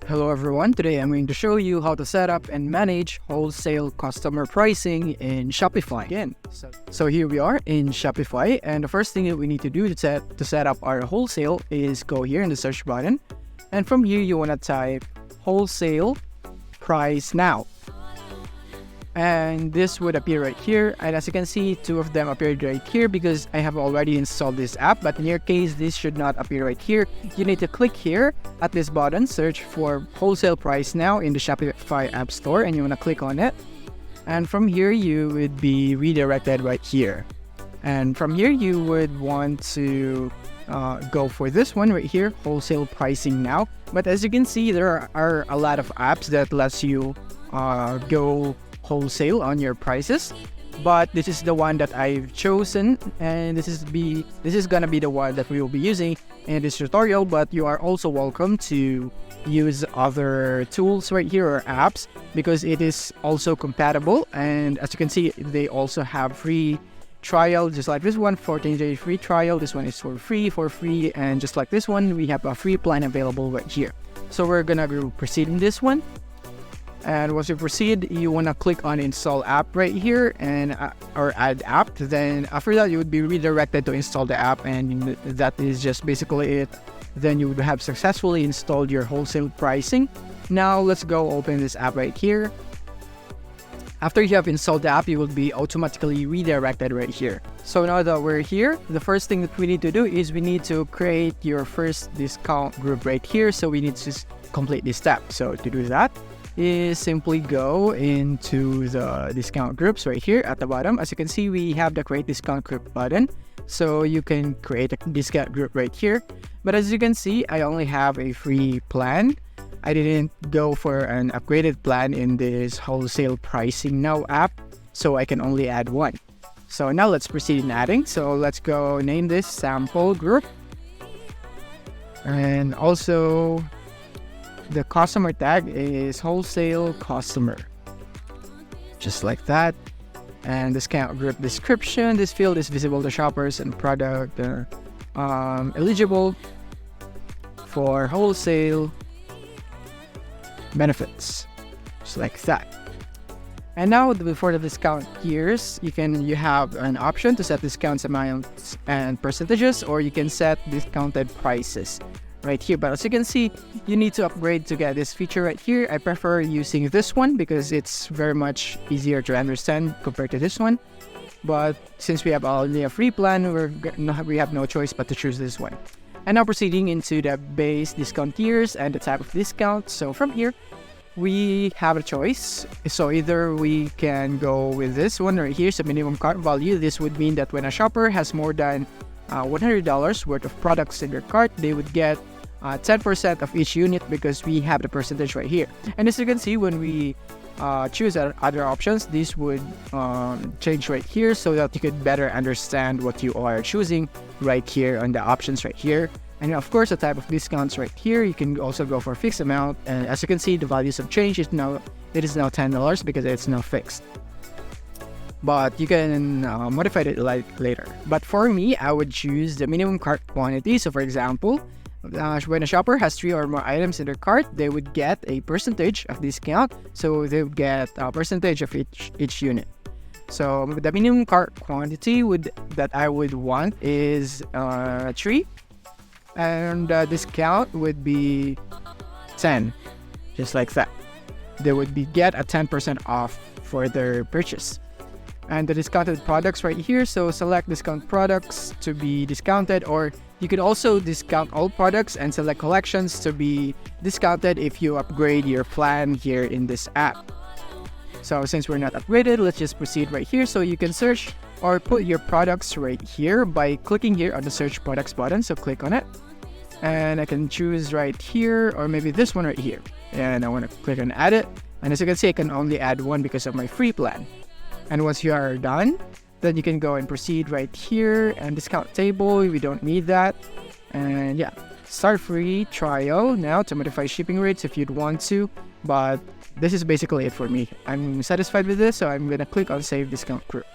Hello everyone, today I'm going to show you how to set up and manage wholesale customer pricing in Shopify. Again, so here we are in Shopify, and the first thing that we need to do to set up our wholesale is go here in the search button, and from here you want to type wholesale price now. And this would appear right here, and as you can see, two of them appeared right here because I have already installed this app, but in your case this should not appear right here. You need to click here at this button, search for wholesale price now in the Shopify app store, and you want to click on it, and from here you would be redirected right here, and from here you would want to go for this one right here, wholesale pricing now. But as you can see, there are a lot of apps that lets you go wholesale on your prices, but this is the one that I've chosen, and this is gonna be the one that we will be using in this tutorial. But you are also welcome to use other tools right here or apps because it is also compatible, and as you can see they also have free trial, just like this one, 14-day free trial. This one is for free, and just like this one we have a free plan available right here. So we're gonna go proceed in this one. And once you proceed, you want to click on install app right here, and or add app. Then after that you would be redirected to install the app, and that is just basically it. Then you would have successfully installed your wholesale pricing. Now let's go open this app right here. After you have installed the app, you will be automatically redirected right here. So now that we're here, the first thing that we need to do is we need to create your first discount group right here. So we need to complete this step. So to do that is simply go into the discount groups right here at the bottom. As you can see, we have the create discount group button, so you can create a discount group right here. But as you can see, I only have a free plan. I didn't go for an upgraded plan in this wholesale pricing now app, so I can only add one. So now let's proceed in adding. So let's go name this sample group, and also the customer tag is wholesale customer, just like that. And discount group description, this field is visible to shoppers and product eligible for wholesale benefits, just like that. And now before the discount tiers, you have an option to set discounts amounts and percentages, or you can set discounted prices right here. But as you can see, you need to upgrade to get this feature right here. I prefer using this one because it's very much easier to understand compared to this one. But since we have only a free plan, we have no choice but to choose this one. And now proceeding into the base discount tiers and the type of discount. So from here, we have a choice. So either we can go with this one right here, so minimum cart value. This would mean that when a shopper has more than $100 worth of products in their cart, they would get 10% of each unit because we have the percentage right here. And as you can see, when we choose other options, this would change right here so that you could better understand what you are choosing right here on the options right here. And of course, the type of discounts right here, you can also go for a fixed amount. And as you can see, the values have changed. It is now $10 because it's now fixed. But you can modify it later. But for me, I would choose the minimum cart quantity. So for example, when a shopper has 3 or more items in their cart, they would get a percentage of discount. So they would get a percentage of each unit. So the minimum cart quantity that I would want is 3, and the discount would be 10, just like that. They would get a 10% off for their purchase. And the discounted products right here, so select discount products to be discounted, or you could also discount all products and select collections to be discounted if you upgrade your plan here in this app. So since we're not upgraded, let's just proceed right here. So you can search or put your products right here by clicking here on the search products button. So click on it, and I can choose right here, or maybe this one right here, and I want to click on add it. And as you can see, I can only add one because of my free plan. And once you are done, then you can go and proceed right here, and discount table, we don't need that. And yeah, start free trial now to modify shipping rates if you'd want to, but this is basically it for me. I'm satisfied with this, so I'm gonna click on save discount group.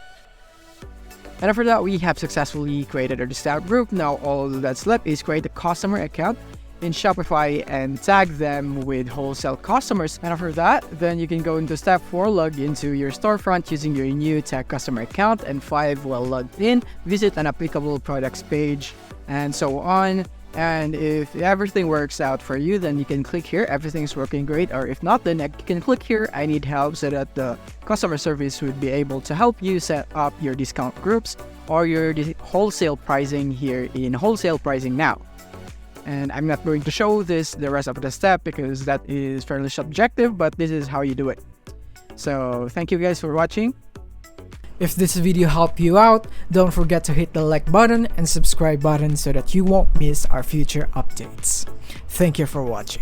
And after that, we have successfully created our discount group. Now all that's left is create a customer account in Shopify and tag them with Wholesale customers. And after that, then you can go into step 4, log into your storefront using your new tag customer account, and 5, while logged in, visit an applicable products page, and so on. And if everything works out for you, then you can click here, everything's working great. Or if not, then you can click here, I need help, so that the customer service would be able to help you set up your discount groups or your wholesale pricing here in Wholesale Pricing Now. And I'm not going to show the rest of the step because that is fairly subjective, but this is how you do it. So thank you guys for watching. If this video helped you out, don't forget to hit the like button and subscribe button so that you won't miss our future updates. Thank you for watching.